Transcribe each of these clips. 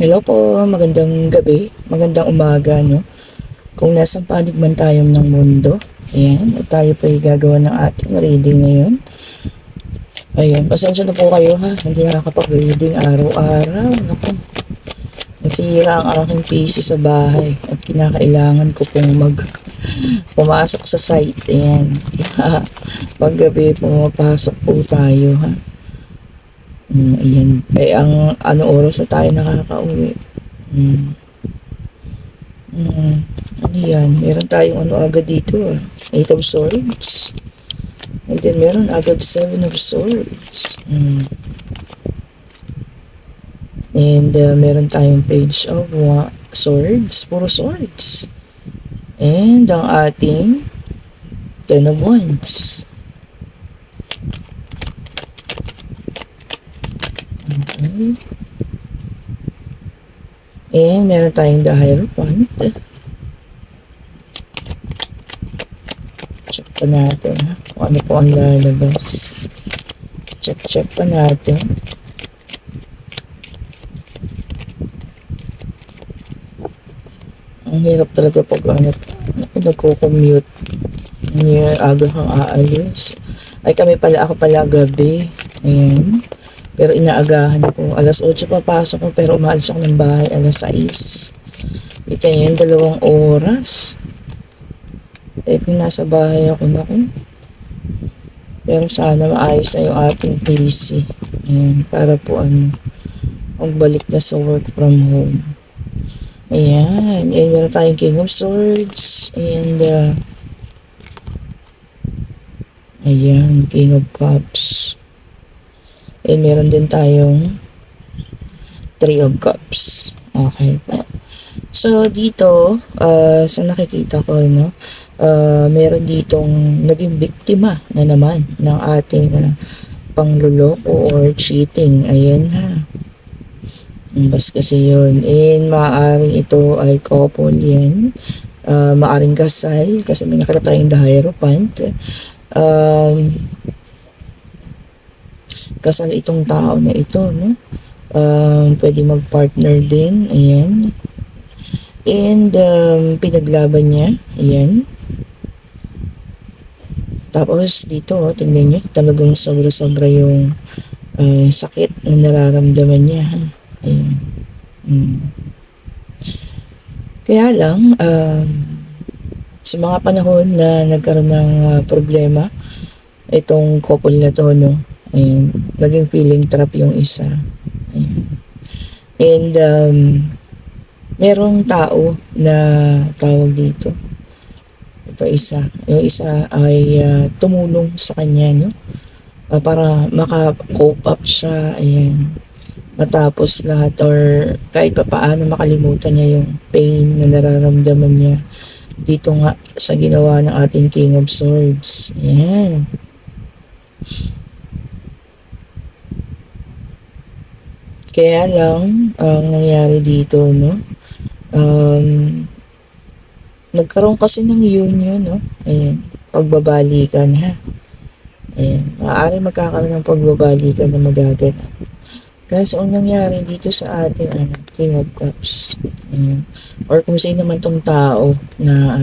Hello po, magandang gabi, magandang umaga, no? Kung nasa panig man tayo ng mundo, ayan, at tayo pa gagawa ng ating reading ngayon. Ayan, pasensya na po kayo ha, hindi nakakapag-reading araw-araw. Naku, nasira ang aking PC sa bahay at kinakailangan ko pong pumasok sa site, ayan. Kaya paggabi pumapasok po tayo ha. Ayan, ang ano oras na tayo nakakauwi. Ano yan? Meron tayong ano agad dito ah. 8 of Swords. And then meron agad 7 of Swords. And meron tayong Page of Swords. Puro swords. And ang ating 10 of Wands. Okay. And meron tayong the Hierophant. Check pa natin ha, kung ano po ang lalabas. Check pa natin. Ang hirap talaga pag nagko-commute. Aga kang aalis. Ay ako pala gabi. Ayan. Pero inaagahan ko. Alas 8 papasok ko pero umaalis ako ng bahay alas 6. Ito yun, 2 oras. Kung nasa bahay ako pero sana maayos na yung ating PC. Ayan, para po magbalik na sa work from home. Ayan, meron tayong King of Swords and ayan, King of Cups. And meron din tayong 3 of Cups. Okay po. So, dito, sa nakikita ko, no, meron ditong naging biktima na naman ng ating pangluloko or cheating. Ayan ha. Bas kasi yun. And maaaring ito ay couple yan. Maaaring kasal kasi may nakita tayong the Hierophant. Kasal itong tao na ito, no? Pwede mag-partner din, ayan. And pinaglaban niya, ayan. Tapos dito, tingnan niyo, talagang sobra-sobra yung sakit na nararamdaman niya, ha? Ayan. Kaya lang, sa mga panahon na nagkaroon ng problema, itong couple na to, no? Ayan, naging feeling trap yung isa. Ayan. And merong tao na tawag dito. Ito isa. Yung isa ay tumulong sa kanya, no? Para maka-cope up siya. Ayan. Matapos lahat or kahit pa paano makalimutan niya yung pain na nararamdaman niya dito nga sa ginawa ng ating King of Swords. Ayan. Kaya lang, ang nangyari dito, no? Nagkaroon kasi ng union, no? Ayan, pagbabalikan, ha? Ayan, maaari magkakaroon ng pagbabalikan na magaganap. Kasi ang nangyari dito sa ating King of Cups. Ayan. Or kung sino naman tong tao na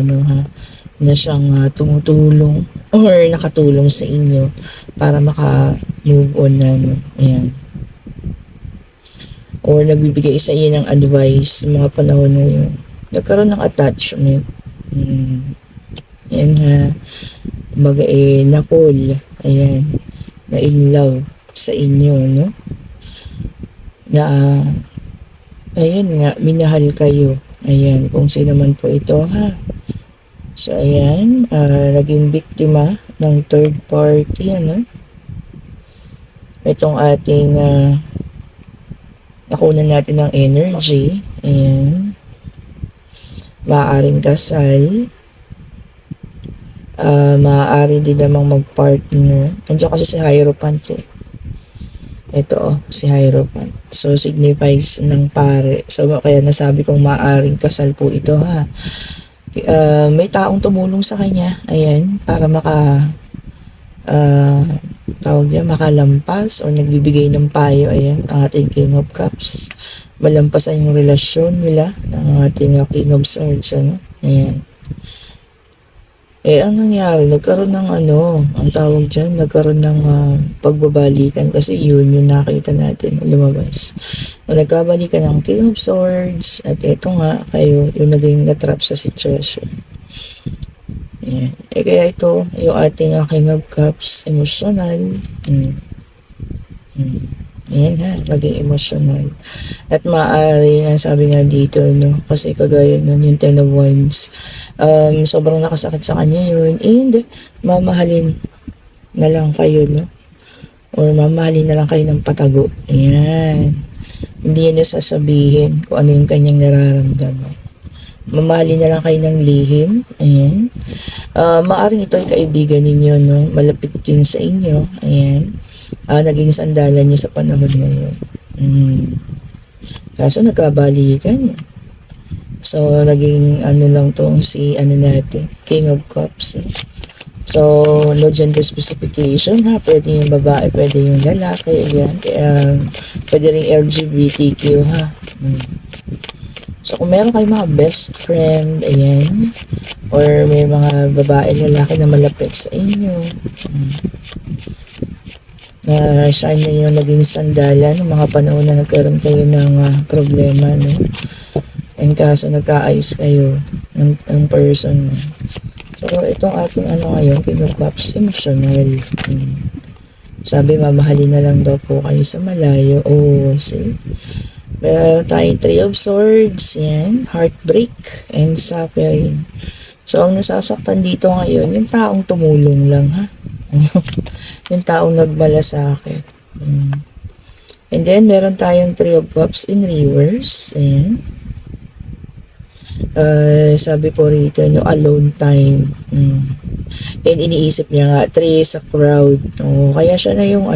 na siyang tumutulong or nakatulong sa inyo para maka-move on na, no? Ayan. Or nagbibigay sa iyo ng advice ng mga panahon na yun. Nagkaroon ng attachment. Ayan ha. Na-fall. Ayan. Na in love sa inyo, no? Na, ayun nga, minahal kayo. Ayan, kung sino man po ito, ha. So, ayan, naging biktima ng third party, ano? Itong ating, nakunan natin ng energy. Ayan. Maaaring kasal. Maaari din namang mag-partner. Andiyan kasi si Hierophant eh. Ito si Hierophant. So, signifies ng pare. So, kaya nasabi kong maaaring kasal po ito ha. May taong tumulong sa kanya. Ayan. Para makalampas or nagbibigay ng payo. Ayan, ang ating King of Cups. malampasan yung relasyon nila ng ating King of Swords, ano? Ayan. Ang nangyari, nagkaroon ng ang tawag dyan, nagkaroon ng pagbabalikan kasi yun yung nakita natin lumabas. Nagkabalikan ng King of Swords at eto nga, kayo yung naging natrap sa sitwasyon. Ayan. Kaya ito, yung ating King of Cups, emotional. Ayan ha, naging emotional. At maaari, sabi nga dito, no, kasi kagaya nun, yung Ten of Wands, sobrang nakasakit sa kanya yun, hindi, mamahalin na lang kayo, no, or mamahalin na lang kayo ng patago. Ayan, hindi niya sasabihin kung ano yung kanyang nararamdaman. Mamahalin na lang kayo ng lihim. Ayan, maaring ito ay kaibigan ninyo, no, malapit din sa inyo. Ayan, naging sandalan niya sa panahon na yun. Kaso nagkabalikan eh. So, naging lang tong si natin, King of Cups. So, no gender specification ha. Pwede yung babae, pwede yung lalaki. Ayan. Pwede rin LGBTQ ha. So, kung meron kayong mga best friend, ayan, or may mga babae, lalaki na malapit sa inyo, na siya na yung naging sandalan ng mga panahon na nagkaroon kayo ng problema, no? And kaso nagkaayos kayo ng person mo. So, itong ating ngayon, King of Cups, emotional. Sabi, mamahalin na lang daw po kayo sa malayo. Oh, see? Meron tayong Three of Swords, yan, heartbreak and suffering. So, ang nasasaktan dito ngayon, yung taong tumulong lang, ha? Yung taong nagmalasakit. And then, meron tayong Three of Cups in reverse. Ayan. Sabi po rito, no, alone time. And iniisip niya nga, three sa crowd. Kaya siya na yung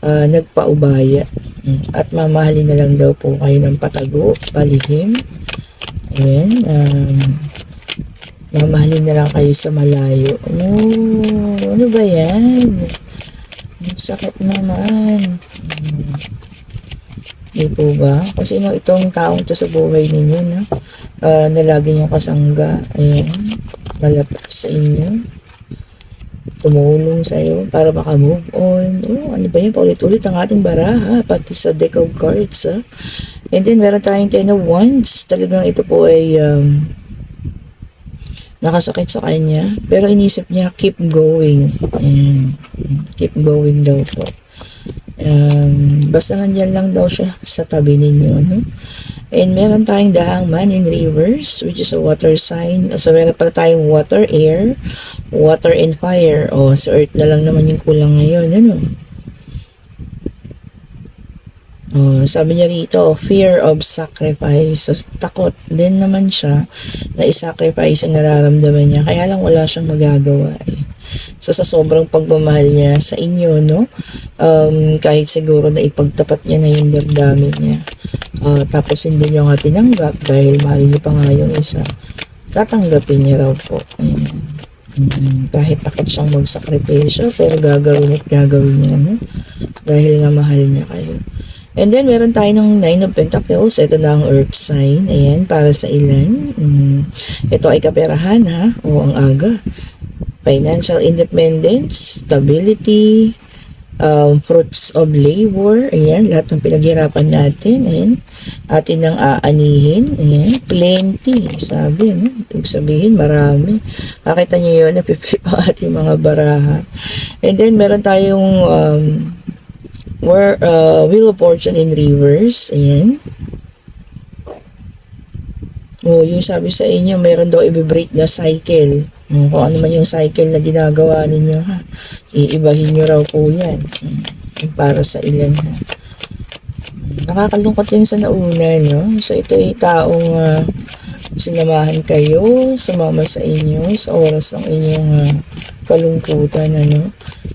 nagpaubaya. At mamahalin na lang daw po kayo ng patago, palihim. Ayan. Mamahalin na lang kayo sa malayo. Ano ba yan? Sakit naman. Di po ba? Kung sino itong taong to sa buhay ninyo, no? Na lagi niyong kasangga. Ayan. Malapit sa inyo. Tumulong sa iyo para maka-move on. Ano ba yan? Paulit-ulit ang ating baraha. Pati sa deck of cards, ha? And then, meron tayong Ten of Wands. Talagang ito po ay nakasakit sa kanya, pero inisip niya, keep going. Ayan. Keep going daw po. Basta nandyan lang daw siya sa tabi ninyo, no? And meron tayong The Hangman in reverse, which is a water sign. So, meron pala tayong water, air, water, and fire. So earth na lang naman yung kulang ngayon, ano? Sabi niya rito, fear of sacrifice. So, takot din naman siya na isacrifice ang nararamdaman niya. Kaya lang wala siyang magagawa eh. So, sa sobrang pagmamahal niya sa inyo, no? Kahit siguro na ipagtapat niya na yung damdamin niya. Tapos hindi niyo nga tinanggap dahil mahal niyo pa nga yung isa. Tatanggapin niya raw po. Ayan. Kahit takot siyang magsakripisyo, pero gagawin at gagawin niya, no? Dahil nga mahal niya kayo. And then, meron tayo ng Nine of Pentacles. Ito na ang Earth sign. Ayan, para sa ilan. Ito ay kaperahan, ha? Ang aga. Financial independence, stability, fruits of labor. Ayan, lahat ng pinaghirapan natin. Ayan, atin nang aanihin. Ayan, plenty. Sabi, no? Ibig sabihin, marami. Makita niyo yun, napipilip ang ating mga baraha. And then, meron tayong Wheel of Fortune in reverse. Ayan. Yung sabi sa inyo, meron daw i-break na cycle. Kung ano man yung cycle na ginagawa ninyo, ha. Iibahin nyo raw po yan. Para sa ilan, ha. Nakakalungkot yung sa nauna, no? So, ito ay taong sinamahan kayo, sumama sa inyo, sa oras ng inyong kalungkutan, ano.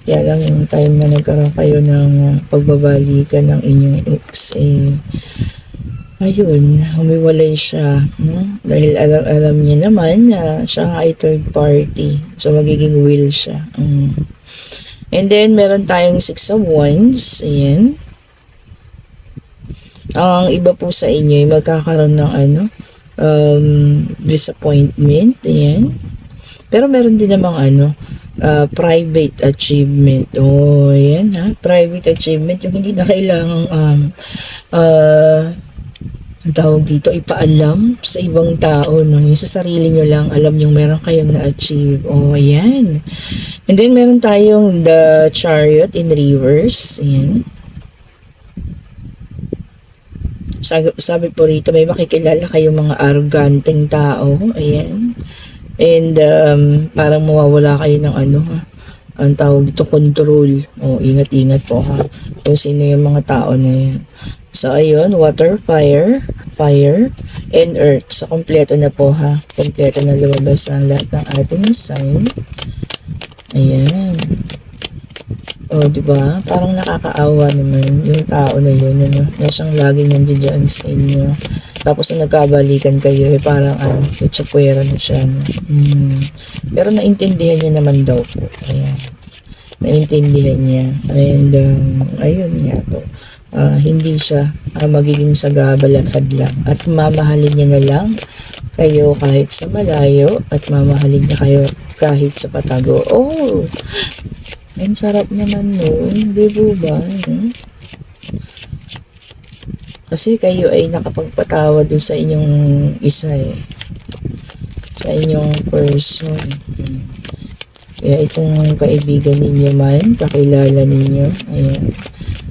Kaya lang yung time na nagkaroon kayo ng pagbabalikan ng inyong ex, ayun, humiwalay siya. Dahil alam niya naman na siya nga ay third party. So, magiging will siya. And then, meron tayong Six of Wands. Ayan. Ang iba po sa inyo ay magkakaroon ng disappointment. Ayan. Pero meron din namang private achievement. Oh, ayan ha. Private achievement, yung hindi na kailangang ang tawag dito, ipaalam sa ibang tao, no? Yung sa sarili nyo lang, alam yung meron kayong na-achieve. Oh, ayan. And then, meron tayong the chariot in reverse. Ayan. Sabi po rito, may makikilala kayong mga arroganteng tao. Ayan. And, parang mawawala kayo ng ang tawag dito, control. Oh, ingat-ingat po ha. Kung sino yung mga tao na yan. So, ayun, water, fire, and earth. So, kompleto na po ha. Kompleto na lumabas ang lahat ng ating sign. Ayan. O, diba? Parang nakakaawa naman yung tao na yun, na siyang laging nandiyan sa inyo. Tapos, na nagkabalikan kayo, parang, itsapwera na siya. No? Pero, naintindihan niya naman daw po. Ayan. Naintindihan niya. And, ayun nga po. Hindi siya magiging sagabal at hadlang at mamahalin niya na lang kayo kahit sa malayo at mamahalin niya kayo kahit sa patago. Oh, ang sarap naman nun, di ba? Kasi kayo ay nakapagpatawa dun sa inyong isa sa inyong person. Kaya itong kaibigan ninyo man, kakilala ninyo, ayan,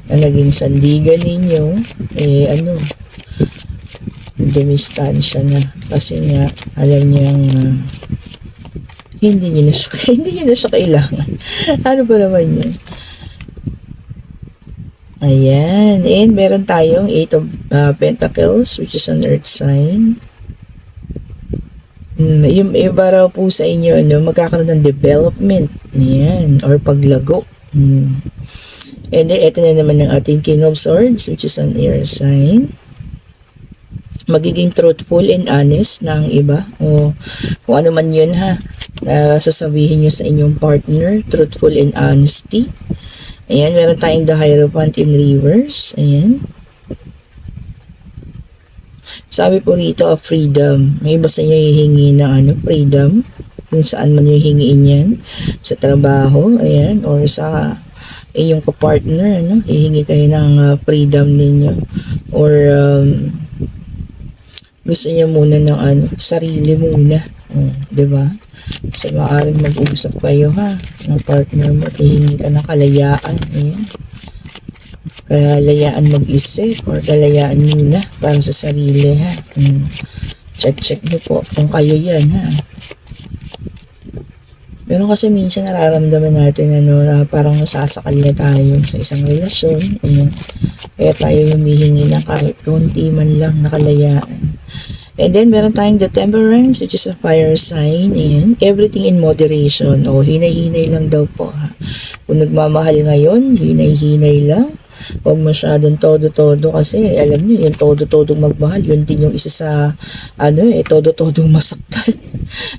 na naging sandigan ninyo, dumistansya na. Kasi nga, alam niyang hindi niyo na siya kailangan. Ano ba naman yun? Ayan. And meron tayong 8 of Pentacles, which is an earth sign. Yung iba raw po sa inyo, magkakaroon ng development. Ayan. Or paglago. And then, ito na naman ng ating King of Swords, which is an air sign. Magiging truthful and honest na ang iba. O kung ano man yun ha, na sasabihin nyo sa inyong partner, truthful and honesty. Ayan, meron tayong the Hierophant in reverse. Ayan. Sabi po rito, freedom. May iba sa inyo hihingi ng freedom. Kung saan man yung hingiin yan. Sa trabaho, ayan, or sa inyong kapartner, hihingi kayo ng freedom ninyo. Or, gusto niya muna ng sarili muna. Diba? So, maaaring mag-uusap kayo ha, ng partner mo, hihingi ka ng kalayaan. Ayan. Kalayaan mag-isip or kalayaan muna para sa sarili ha. Check nyo po kung kayo yan ha. Pero kasi minsan nararamdaman natin na parang nasasakal na tayo sa isang relasyon. Ayan. Kaya tayo humihingi ng kahit kaunti man lang na kalayaan. And then, meron tayong the Temperance, which is a fire sign. Ayan. Everything in moderation. O, hinay-hinay lang daw po ha. Kung nagmamahal ngayon, hinay-hinay lang. Huwag masyadong todo-todo kasi alam niyo, yung todo-todong magmahal, yun din yung isa sa todo-todong masaktan.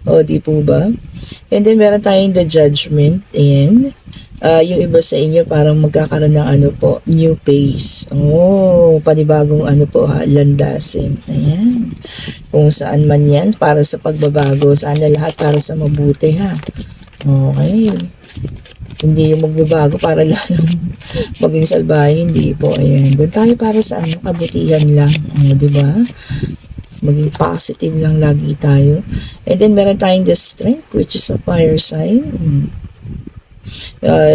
O, di po ba? And then, meron tayong the Judgment. Ayan. Yung iba sa inyo parang magkakaroon ng new phase. Oh, panibagong landasin. Ayan. Kung saan man yan, para sa pagbabago. Sana lahat para sa mabuti ha. Okay. Hindi yung magbabago para lalong maging salbahe. Hindi po. Ayan. Doon tayo para sa kabutihan lang. Di ba? Maging positive lang lagi tayo. And then, meron tayong the Strength, which is a fire sign.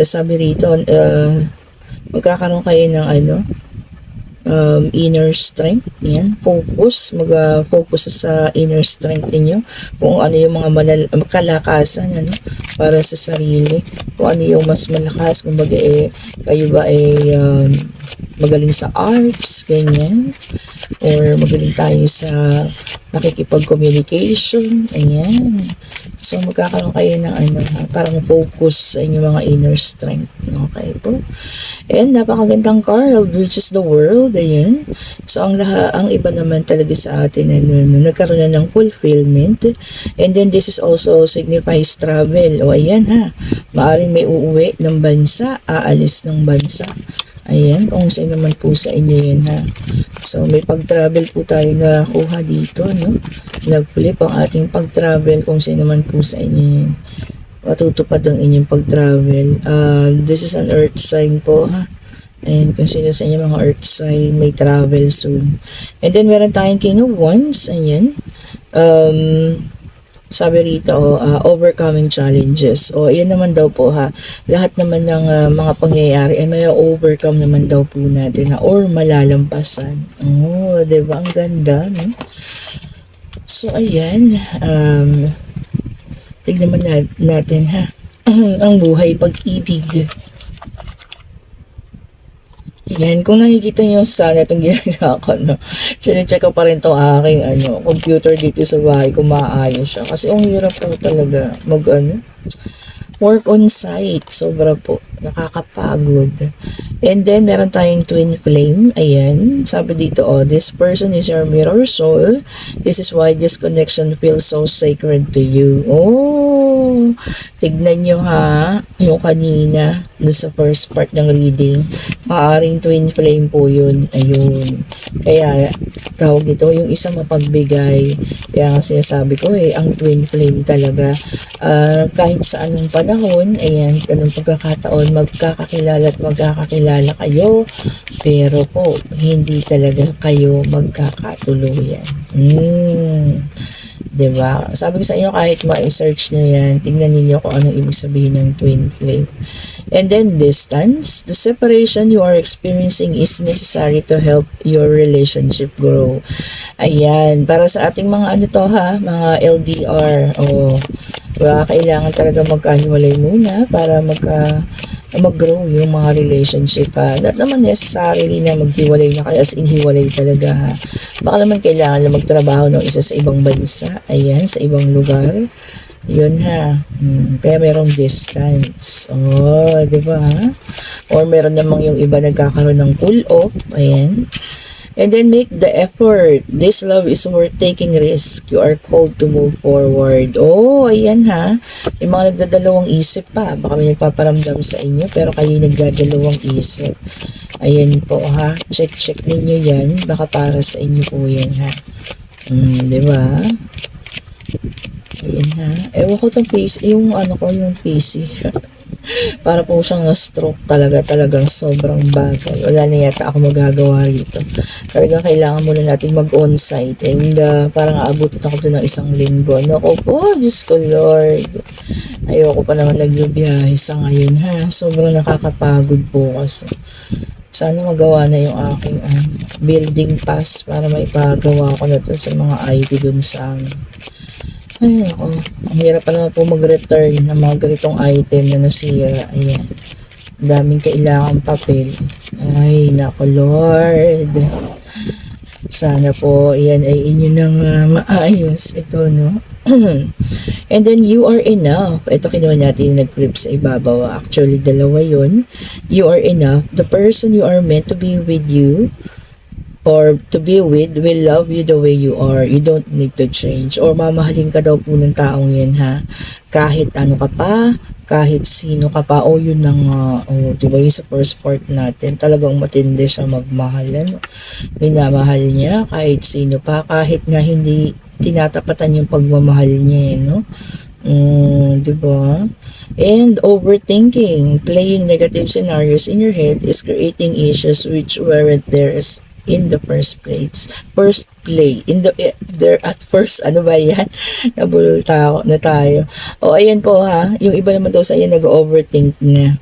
Sabi rito, magkakaroon kayo ng inner strength. Yan, focus. Mag-focus sa inner strength niyo. Kung ano yung mga kalakasan para sa sarili. Kung ano yung mas malakas. Kung kayo ba magaling sa arts, ganyan. Or magaling tayo sa nakikipag-communication. Ayan. So, magkakaroon kayo ng parang focus sa inyong mga inner strength. Okay po. And napakagandang card, which is the world. Ayan. So, ang iba naman talaga sa atin, nagkaroon na ng fulfillment. And then, this is also signifies travel. O, ayan ha. Maaring may uuwi ng bansa, aalis ng bansa. Ayan, kung sino naman po sa inyo yan ha. So, may pag-travel po tayo na kuha dito, no? Nag-flip ang ating pag-travel kung sino naman po sa inyo yan. Matutupad ang inyong pag-travel. This is an earth sign po ha. And kung sino sa inyo mga earth sign, may travel soon. And then meron tayong King of Wands. Ayan. Sabi rito, overcoming challenges. O, yan naman daw po ha. Lahat naman ng mga pangyayari ay may overcome naman daw po natin ha, or malalampasan. Oh, diba? Ang ganda, no? So, ayan. Tignan natin ha. Ang buhay pag-ibig. Yan, kung nakikita nyo sana itong ginagawa ko, no? Sine-check ko pa rin itong aking computer dito sa bahay kung maayos siya. Kasi ang hirap po talaga work on site. Sobra po. Nakakapagod. And then, meron tayong twin flame. Ayan. Sabi dito, this person is your mirror soul. This is why this connection feels so sacred to you. Oh, tignan nyo ha. Yung kanina, doon sa first part ng reading, maaring twin flame po yun. Ayun. Kaya, tawag dito, yung isa mapagbigay. Kaya nga sinasabi ko ang twin flame talaga. Kahit sa anong panahon, ayan, anong pagkakataon, magkakakilala at magkakakilala kayo, pero po, hindi talaga kayo magkakatuluyan. Diba? Sabi ko sa inyo, kahit ma-search nyo yan, tingnan niyo kung anong ibig sabihin ng twin flame. And then distance, the separation you are experiencing is necessary to help your relationship grow. Ayan, para sa ating mga mga LDR, kailangan talaga magkahiwalay muna para mag-grow yung mga relationship ha. Not naman necessarily na maghiwalay na kayo as in hiwalay talaga ha. Baka naman kailangan na magtrabaho ng isa sa ibang bansa. Ayan, sa ibang lugar. Yun ha. Kaya merong distance. Di ba? Or meron namang yung iba nagkakaroon ng cool off. Ayan. And then make the effort. This love is worth taking risk. You are called to move forward. Ayan ha. Yung mga nagdadalawang isip pa. Baka may nagpaparamdam sa inyo pero kayo nagdadalawang isip. Ayan po ha. Check ninyo yan. Baka para sa inyo po yan ha. Diba? Ayan ha. Ewan ko itong PC. Yung PC. Para po siyang na-stroke talagang sobrang bagay. Wala na yata ako magagawa rito. Talagang kailangan muna natin mag-on-site and parang aabutin ako doon ng 1 linggo. Naku po, Diyos ko Lord. Ayoko pa naman nagbibiyahe sa ngayon ha. Sobrang nakakapagod po kasi. Sana magawa na yung aking building pass para maipagawa ko na to sa mga IT doon sa amin. Ay, ako. Ang hirap pa naman po mag-return ng mga ganitong item na nasira. Ayan. Daming kailangan papel. Ay, naku Lord. Sana po, yan ay inyo nang maayos. Ito, no? And then, you are enough. Ito, kinuha natin yung nag-flip sa ibabaw. Actually, dalawa yun. You are enough. The person you are meant to be with you or to be with will love you the way you are. You don't need to change. Or mamahalin ka daw po ng taong yun ha. Kahit ano ka pa, kahit sino ka pa, yun na nga. Diba yung sa first part natin, talagang matindi siya magmahal. Minamahal niya kahit sino pa, kahit nga hindi tinatapatan yung pagmamahal niya, no? Diba? And overthinking, playing negative scenarios in your head is creating issues which weren't there in the first place. Ano ba yan? Nabulol na tayo. Ayan po ha. Yung iba naman daw sa ayan nag-overthink na.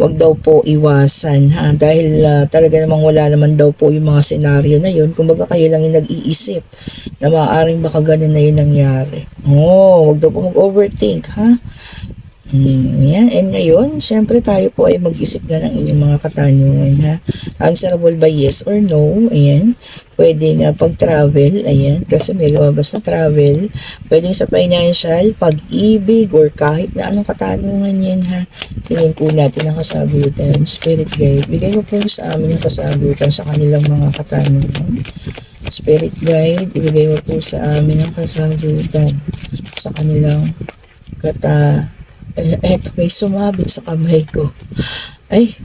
Wag daw po iwasan ha. Dahil talaga namang wala naman daw po yung mga senaryo na yun. Kumbaga kayo lang yung nag-iisip na maaaring baka ganun na yun nangyari. Wag daw po mag-overthink ha. Yan. And ngayon, syempre tayo po ay mag-isip na ng inyong mga katanungan ha. Answerable by yes or no. Ayan. Pwedeng pag-travel. Ayan. Kasi may lumabas na travel. Pwedeng sa financial, pag-ibig, or kahit na anong katanungan yan ha. Tingin po natin ang kasagutan. Spirit guide. Bigay mo po sa amin ang kasagutan sa kanilang mga katanungan. Spirit guide. Ibigay mo po sa amin ang kasagutan sa kanilang eto, may sumabit sa kamay ko. Ay,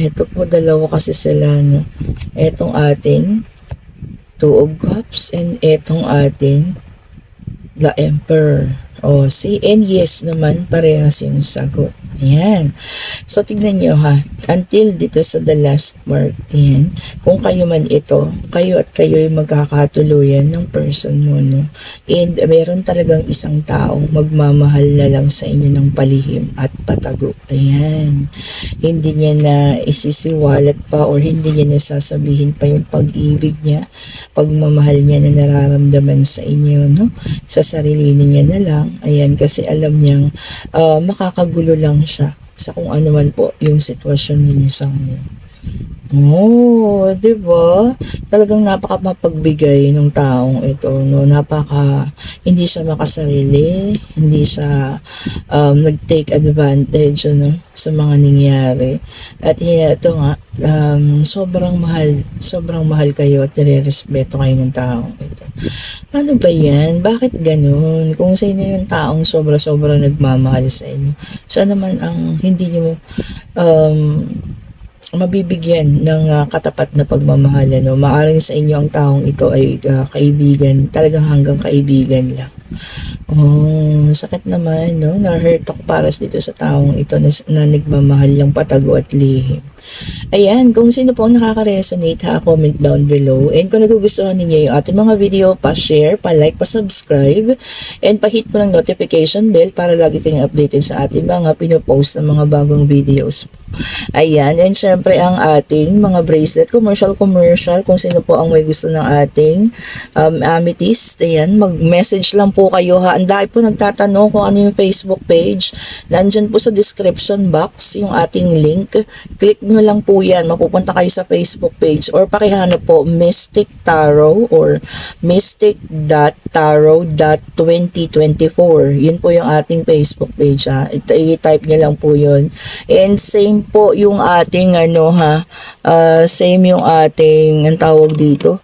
Ito po, dalawa kasi sila, no? Etong ating Two of Cups and etong ating The Emperor. O, see, and yes naman, parehas yung sagot. Ayan. So, tignan nyo ha. Until dito sa the last mark. Ayan. Kung kayo man ito, kayo at kayo ay magkakatuluyan ng person mo, no? And meron talagang isang taong magmamahal na lang sa inyo ng palihim at patago. Ayan. Hindi niya na isisiwalat pa or hindi niya na sasabihin pa yung pag-ibig niya, pagmamahal niya na nararamdaman sa inyo, no? Sa sarili niya na lang. Ayan, kasi alam niyang makakagulo lang siya sa kung ano man po yung sitwasyon ninyo sa ngayon. Oh, 'di ba? Talagang napaka-mapagbigay ng taong ito, no. Hindi siya makasarili, hindi siya nag-take advantage, ano, sa mga nangyari. At ito nga, sobrang mahal kayo at nire-respeto kayo ng taong ito. Ano ba 'yan? Bakit ganun? Kung sino yung taong sobra-sobra nagmamahal sa inyo, siya naman ang hindi niyo mabibigyan ng katapat na pagmamahal, no? Maaring sa inyo ang taong ito ay kaibigan, talagang hanggang kaibigan lang. Oh, sakit naman, no? Na-hurt ako para dito sa taong ito na nagmamahal lang patago at lihim. Ayan, kung sino po nakaka-resonate ha, comment down below. And kung nagugustuhan ninyo yung ating mga video, pa-share, pa-like, pa-subscribe, and pa-hit po ng notification bell para lagi kayong updated sa ating mga pinopost ng mga bagong videos. Ayan, and syempre ang ating mga bracelet, commercial, kung sino po ang may gusto ng ating amethyst, ayan, mag-message lang po kayo ha. Ang dahil po nagtatanong kung ano yung Facebook page, nandyan po sa description box yung ating link. Click nyo lang po yan, mapupunta kayo sa Facebook page or pakihanap po Mystic Tarot or mystic.tarot.2024. Yun po yung ating Facebook page ha. I-type nyo lang po yun. And same po yung ating same yung ating ang tawag dito,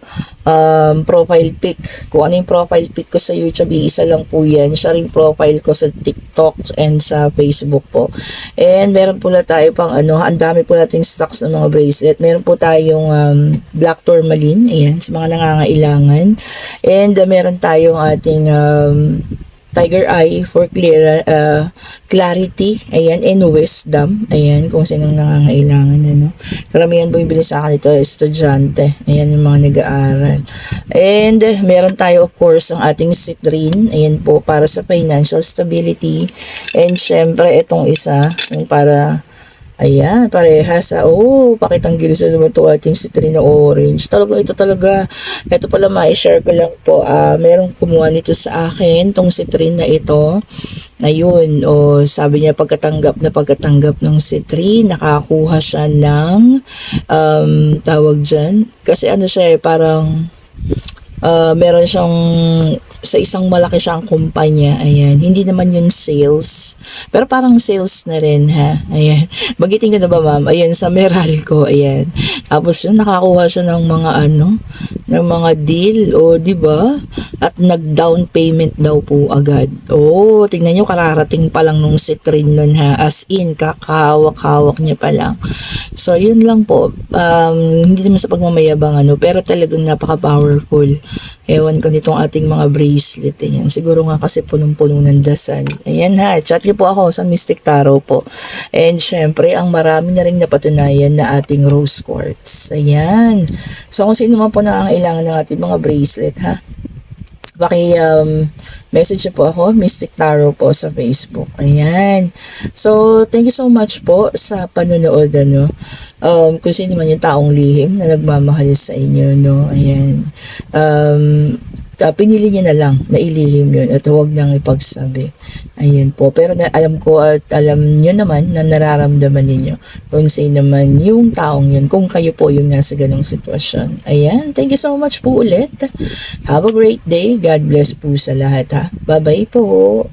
profile pic. Kung ano yung profile pic ko sa YouTube, isa lang po yan. Siya rin profile ko sa TikTok and sa Facebook po. And meron po na tayo pang ang dami po nating stocks ng mga bracelet. Meron po tayong black tourmaline, ayan, sa mga nangangailangan. And meron tayong ating tiger eye for clarity, ayan, and wisdom, ayan, kung sinong nangangailangan, ano. Karamihan po yung bili sa akin ito, estudyante, ayan, yung mga nag-aaral. And meron tayo, of course, ang ating citrine, ayan po, para sa financial stability. And syempre, itong isa, yung para, ayan, parehas. Pakitang gilis na naman ito ating citrine orange. Ito pala ma-share ko lang po. Merong kumuha nito sa akin, tong citrine na ito. Ayun, sabi niya pagkatanggap ng citrine, nakakuha siya ng, tawag dyan. Kasi siya parang, meron siyang sa isang malaki siyang kumpanya, ayan, hindi naman yun sales, pero parang sales na rin ha, ayan, bagitin ko na ba ma'am, ayan, sa Meralco, ayan, tapos yun, nakakuha siya ng mga ng mga deal, di ba? At nag-down payment daw po agad. Tingnan niyo, kararating pa lang nung citrine nun ha, as in, kakahawak-hawak niya pa lang. So, yun lang po, hindi naman sa pagmamayabang pero talagang napaka-powerful. Ewan ko nitong ating mga bracelet. Ayan. Siguro nga kasi punong-puno ng dasal. Ayan ha. Chat niyo po ako sa Mystic Tarot po. And syempre, ang marami na rin napatunayan na ating rose quartz. Ayan. So kung sino man po nangangailangan ng ating mga bracelet ha, message po ako, Mystic Tarot po sa Facebook. Ayan. So, thank you so much po sa panonood, kung sino man yung taong lihim na nagmamahal sa inyo, no? Ayan. Pinili niya na lang na ilihim yun at huwag nang ipagsabi. Ayun po. Pero alam ko at alam nyo naman na nararamdaman ninyo kung sino man yung taong yun, kung kayo po yung nasa ganong sitwasyon. Ayan. Thank you so much po ulit. Have a great day. God bless po sa lahat ha. Bye-bye po.